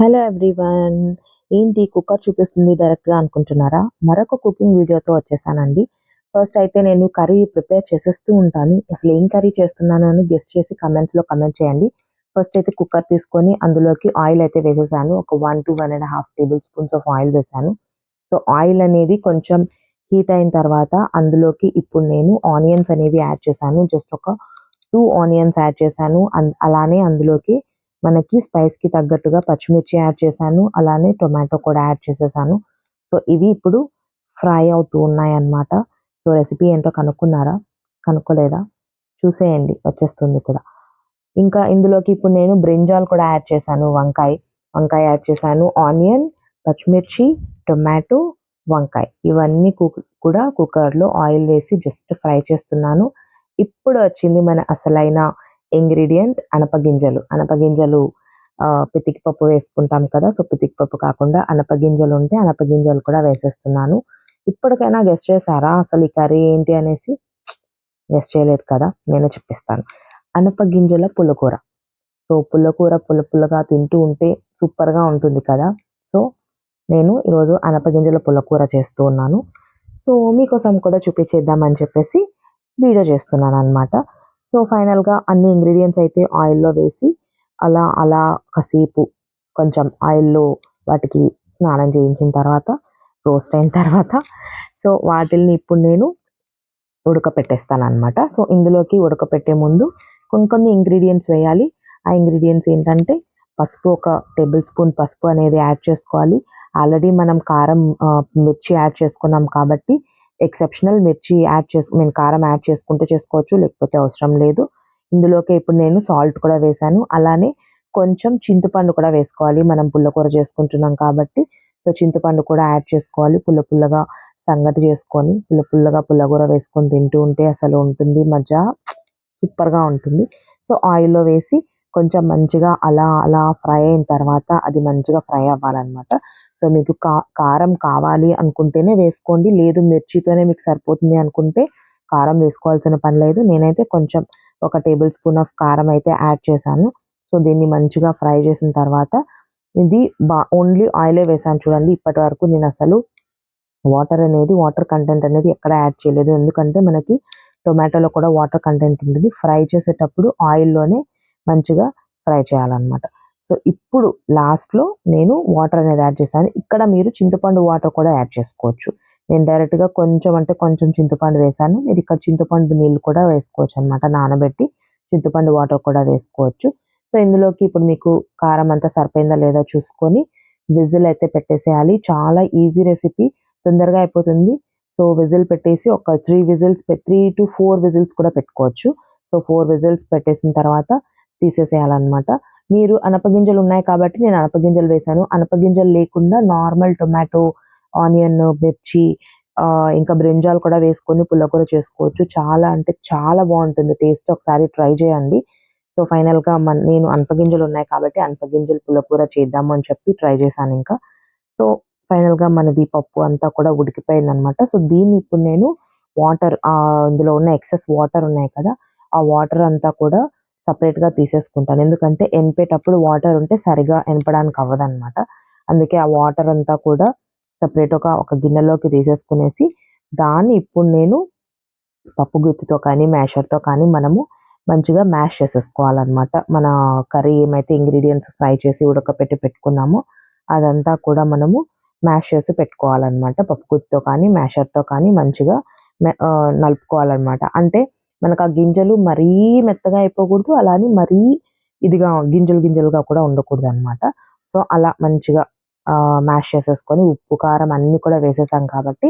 Hello everyone. ఏంటి cooker చూపిస్తుంది డైరెక్ట్‌గా అనుకుంటున్నారా? మరొక కుకింగ్ వీడియోతో వచ్చేసానండి. ఫస్ట్ అయితే నేను కర్రీ ప్రిపేర్ చేసేస్తూ ఉంటాను. అసలు ఏం కర్రీ చేస్తున్నాను అని గెస్ చేసి కమెంట్స్‌లో కమెంట్ చేయండి. ఫస్ట్ అయితే కుక్కర్ తీసుకొని అందులోకి ఆయిల్ అయితే వేసేసాను. ఒక 1-1.5 టేబుల్ స్పూన్స్ ఆఫ్ ఆయిల్ వేసాను. సో, ఆయిల్ అనేది కొంచెం హీట్ అయిన తర్వాత అందులోకి ఇప్పుడు నేను ఆనియన్స్ అనేవి యాడ్ చేశాను. జస్ట్ ఒక 2 ఆనియన్స్ యాడ్ చేశాను. అలానే అందులోకి మనకి స్పైస్‌కి తగ్గట్టుగా పచ్చిమిర్చి యాడ్ చేశాను. అలానే టొమాటో కూడా యాడ్ చేసేసాను. సో, ఇవి ఇప్పుడు ఫ్రై అవుతూ ఉన్నాయన్నమాట. సో, రెసిపీ ఏంటో కనుక్కున్నారా? కనుక్కోలేదా? చూసేయండి వచ్చేస్తుంది కూడా. ఇంకా ఇందులోకి ఇప్పుడు నేను బ్రింజాల్ కూడా యాడ్ చేశాను. వంకాయ యాడ్ చేశాను. ఆనియన్, పచ్చిమిర్చి, టొమాటో, వంకాయ ఇవన్నీ కూడా కుక్కర్‌లో ఆయిల్ వేసి జస్ట్ ఫ్రై చేస్తున్నాను. ఇప్పుడు వచ్చింది మన అసలైన ఇంగ్రీడియెంట్ అనపగింజలు. అనపగింజలు పితికి పప్పు వేసుకుంటాం కదా! సో, పితికి పప్పు కాకుండా అనపగింజలుంటే అనపగింజలు కూడా వేసేస్తున్నాను. ఇప్పటికైనా గెస్ చేసారా అసలు ఈ కర్రీ ఏంటి అనేసి? గెస్ చేయలేదు కదా! నేనే చెప్పేస్తాను. అనపగింజల పుల్లకూర. సో, పుల్లకూర పుల్ల పుల్లగా తింటూ ఉంటే సూపర్‌గా ఉంటుంది కదా! సో, నేను ఈరోజు అనపగింజల పుల్లకూర చేస్తూ ఉన్నాను. సో, మీకోసం కూడా చూపించేద్దామని చెప్పేసి వీడియో చేస్తున్నాననమాట. సో, ఫైనల్‌గా అన్ని ఇంగ్రీడియెంట్స్ అయితే ఆయిల్‌లో వేసి అలా కాసేపు కొంచెం ఆయిల్‌లో వాటికి స్నానం చేయించిన తర్వాత, రోస్ట్ అయిన తర్వాత సో, వాటిల్ని ఇప్పుడు నేను ఉడకపెట్టేస్తాననమాట. సో, ఇందులోకి ఉడకపెట్టే ముందు కొన్ని ఇంగ్రీడియెంట్స్ వేయాలి. ఆ ఇంగ్రీడియెంట్స్ ఏంటంటే పసుపు ఒక టేబుల్ స్పూన్ పసుపు అనేది యాడ్ చేసుకోవాలి. ఆల్రెడీ మనం మిర్చి యాడ్ చేసుకున్నాం కాబట్టి ఎక్సెప్షనల్ మిర్చి కారం యాడ్ చేసుకుంటే చేసుకోవచ్చు. లేకపోతే అవసరం లేదు. ఇందులోకి ఇప్పుడు నేను సాల్ట్ కూడా వేశాను. అలానే కొంచెం చింతపండు కూడా వేసుకోవాలి. మనం పుల్లకూర చేసుకుంటున్నాం కాబట్టి. సో, చింతపండు కూడా యాడ్ చేసుకోవాలి. పుల్లగా సంగటి చేసుకొని పుల్లగా పుల్లగూర వేసుకొని తింటూ ఉంటే అసలు ఉంటుంది మజా. సూపర్‌గా ఉంటుంది. సో, ఆయిల్‌లో వేసి కొంచెం మంచిగా అలా ఫ్రై అయిన తర్వాత అది మంచిగా ఫ్రై అవ్వాలనమాట. సో, మీకు కారం కావాలి అనుకుంటేనే వేసుకోండి. లేదు మిర్చితోనే మీకు సరిపోతుంది అనుకుంటే కారం వేసుకోవాల్సిన పని లేదు. నేనైతే కొంచెం ఒక టేబుల్ స్పూన్ ఆఫ్ కారం అయితే యాడ్ చేశాను. సో, దీన్ని మంచిగా ఫ్రై చేసిన తర్వాత ఇది ఓన్లీ ఆయిలే వేశాను చూడండి. ఇప్పటి వరకు నేనసలు వాటర్ కంటెంట్ అనేది ఎక్కడ యాడ్ చేయలేదు. ఎందుకంటే మనకి టొమాటోలో కూడా వాటర్ కంటెంట్ ఉంటుంది. ఫ్రై చేసేటప్పుడు ఆయిల్‌లోనే మంచిగా ఫ్రై చేయాలనమాట. సో, ఇప్పుడు లాస్ట్‌లో నేను వాటర్ అనేది యాడ్ చేశాను. ఇక్కడ మీరు చింతపండు వాటర్ కూడా యాడ్ చేసుకోవచ్చు. నేను డైరెక్ట్‌గా కొంచెం అంటే కొంచెం చింతపండు వేశాను. మీరు ఇక్కడ చింతపండు నీళ్ళు కూడా వేసుకోవచ్చనమాట. నానబెట్టి చింతపండు వాటర్ కూడా వేసుకోవచ్చు. సో, ఇందులోకి ఇప్పుడు మీకు కారం అంతా సరిపోయిందా లేదా చూసుకొని విజిల్ అయితే పెట్టేసేయాలి. చాలా ఈజీ రెసిపీ. తొందరగా అయిపోతుంది. సో, విజిల్ పెట్టేసి ఒక 3-4 విజిల్స్ కూడా పెట్టుకోవచ్చు. సో, 4 విజిల్స్ పెట్టేసిన తర్వాత తీసేసేయాలనమాట. మీరు అనపగింజలు ఉన్నాయి కాబట్టి నేను అనపగింజలు వేశాను. అనపగింజలు లేకుండా నార్మల్ టొమాటో, ఆనియన్, మిర్చి ఇంకా బ్రింజాల్ కూడా వేసుకొని పుల్లకూర చేసుకోవచ్చు. చాలా అంటే చాలా బావుంటుంది టేస్ట్. ఒకసారి ట్రై చేయండి. సో, ఫైనల్‌గా నేను అనపగింజలు ఉన్నాయి కాబట్టి అనపగింజల పుల్లకూర చేద్దాము అని చెప్పి ట్రై చేశానింకా. సో, ఫైనల్‌గా మనది పప్పు అంతా కూడా ఉడికిపోయిందనమాట. సో, దీన్ని ఇప్పుడు నేను ఇందులో ఉన్న ఎక్సెస్ వాటర్ ఉన్నాయి కదా! ఆ వాటర్ అంతా కూడా సెపరేట్‌గా తీసేసుకుంటాను. ఎందుకంటే ఎనిపేటప్పుడు వాటర్ ఉంటే సరిగ్గా ఎనపడానికి అవ్వదనమాట. అందుకే ఆ వాటర్ అంతా కూడా సెపరేట్ ఒక గిన్నెలోకి తీసేసుకునేసి, దాన్ని ఇప్పుడు నేను పప్పు గుత్తితో కానీ, మ్యాషర్‌తో కానీ మనము మంచిగా మ్యాష్ చేసేసుకోవాలనమాట. మన కర్రీ ఏమైతే ఇంగ్రీడియెంట్స్ ఫ్రై చేసి ఉడకపెట్టి పెట్టుకున్నామో, అదంతా కూడా మనము మ్యాష్ చేసి పెట్టుకోవాలనమాట. పప్పు గుత్తితో కానీ, మ్యాషర్‌తో కానీ మంచిగా నలుపుకోవాలనమాట. అంటే మనకు ఆ గింజలు మరీ మెత్తగా అయిపోకూడదు. అలా అని మరీ ఇదిగా గింజలుగా కూడా ఉండకూడదనమాట. సో, అలా మంచిగా మ్యాష్ చేసేసుకొని ఉప్పు, కారం అన్నీ కూడా వేసేసాం కాబట్టి,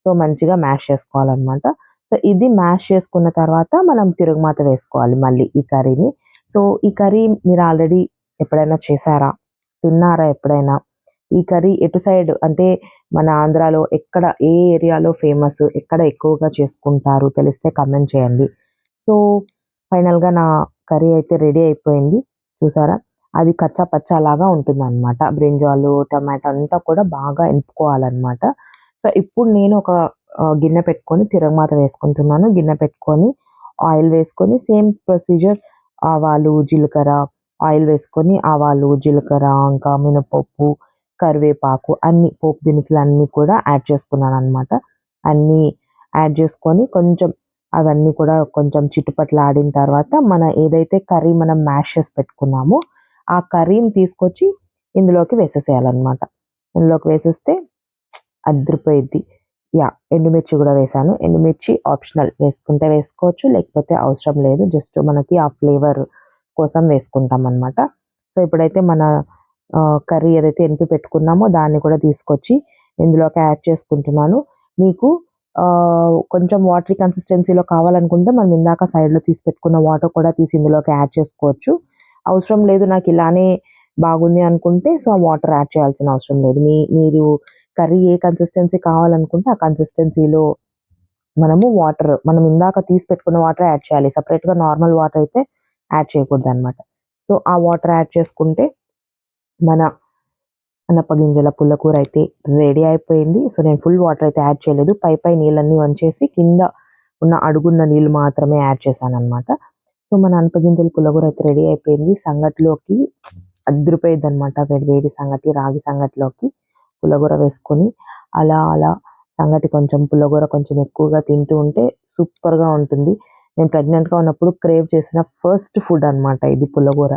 సో, మంచిగా మ్యాష్ చేసుకోవాలనమాట. సో, ఇది మ్యాష్ చేసుకున్న తర్వాత మనం తిరగమాత వేసుకోవాలి మళ్ళీ ఈ కర్రీని. సో, ఈ కర్రీ మీరు ఆల్రెడీ ఎప్పుడైనా చేశారా? తిన్నారా ఎప్పుడైనా? ఈ కర్రీ ఎటు సైడ్ అంటే మన ఆంధ్రాలో ఎక్కడ ఏ ఏరియాలో ఫేమస్? ఎక్కడ ఎక్కువగా చేసుకుంటారు? తెలిస్తే కామెంట్ చేయండి. సో, ఫైనల్‌గా నా కర్రీ అయితే రెడీ అయిపోయింది. చూసారా? అది కచ్చా పచ్చా లాగా ఉంటుందనమాట. బ్రింజాలు, టమాటా అంతా కూడా బాగా ఎనుపుకోవాలనమాట. సో, ఇప్పుడు నేను ఒక గిన్నె పెట్టుకొని తిరగమాత వేసుకుంటున్నాను. గిన్నె పెట్టుకొని ఆయిల్ వేసుకొని సేమ్ ప్రొసీజర్ ఆవాలు, జీలకర్ర, ఆయిల్ వేసుకొని ఆవాలు, జీలకర్ర, ఇంకా మినపప్పు, కరివేపాకు అన్ని పోపు దినుసులు అన్నీ కూడా యాడ్ చేసుకున్నాననమాట. అన్నీ యాడ్ చేసుకొని కొంచెం అవన్నీ కూడా కొంచెం చిటపటలాడిన తర్వాత మన ఏదైతే కర్రీ మనం మ్యాష్ చేసి పెట్టుకున్నామో ఆ కర్రీని తీసుకొచ్చి ఇందులోకి వేసేసేయాలనమాట. ఇందులోకి వేసేస్తే అదిరిపోయిద్ది. ఎండుమిర్చి గూడా వేశాను. ఎండుమిర్చి ఆప్షనల్ వేసుకుంటే వేసుకోవచ్చు. లేకపోతే అవసరం లేదు. జస్ట్ మనకి ఆ ఫ్లేవర్ కోసం వేసుకుంటామనమాట. సో, ఇప్పుడైతే మన కర్రీ ఏదైతే ఎనిపి పెట్టుకున్నామో దాన్ని కూడా తీసుకొచ్చి ఇందులోకి యాడ్ చేసుకుంటున్నాను. మీకు కొంచెం వాటరీ కన్సిస్టెన్సీలో కావాలనుకుంటే మనం ఇందాక సైడ్‌లో తీసి పెట్టుకున్న వాటర్ కూడా తీసి ఇందులోకి యాడ్ చేసుకోవచ్చు. అవసరం లేదు నాకు ఇలానే బాగుంది అనుకుంటే సో, ఆ వాటర్ యాడ్ చేయాల్సిన అవసరం లేదు. మీరు కర్రీ ఏ కన్సిస్టెన్సీ కావాలనుకుంటే ఆ కన్సిస్టెన్సీలో మనం ఇందాక తీసి పెట్టుకున్న వాటర్ యాడ్ చేయాలి. సెపరేట్‌గా నార్మల్ వాటర్ అయితే యాడ్ చేయకూడదనమాట. సో, ఆ వాటర్ యాడ్ చేసుకుంటే మన అనపగింజల పుల్లకూర అయితే రెడీ అయిపోయింది. సో, నేను ఫుల్ వాటర్ అయితే యాడ్ చేయలేదు. పై నీళ్ళన్నీ వంచేసి కింద ఉన్న అడుగున్న నీళ్ళు మాత్రమే యాడ్ చేశాననమాట. సో, మన అనపగింజల పుల్లకూర అయితే రెడీ అయిపోయింది. సంగటిలోకి అదిరిపోయిద్దనమాట. వేడి వేడి సంగటి, రాగి సంగటిలోకి పుల్లగూర వేసుకొని అలా సంగటి కొంచెం పుల్లగూర కొంచెం ఎక్కువగా తింటూ ఉంటే సూపర్‌గా ఉంటుంది. నేను ప్రెగ్నెంట్‌గా ఉన్నప్పుడు క్రేవ్ చేసిన ఫస్ట్ ఫుడ్ అనమాట ఇది పుల్లగూర.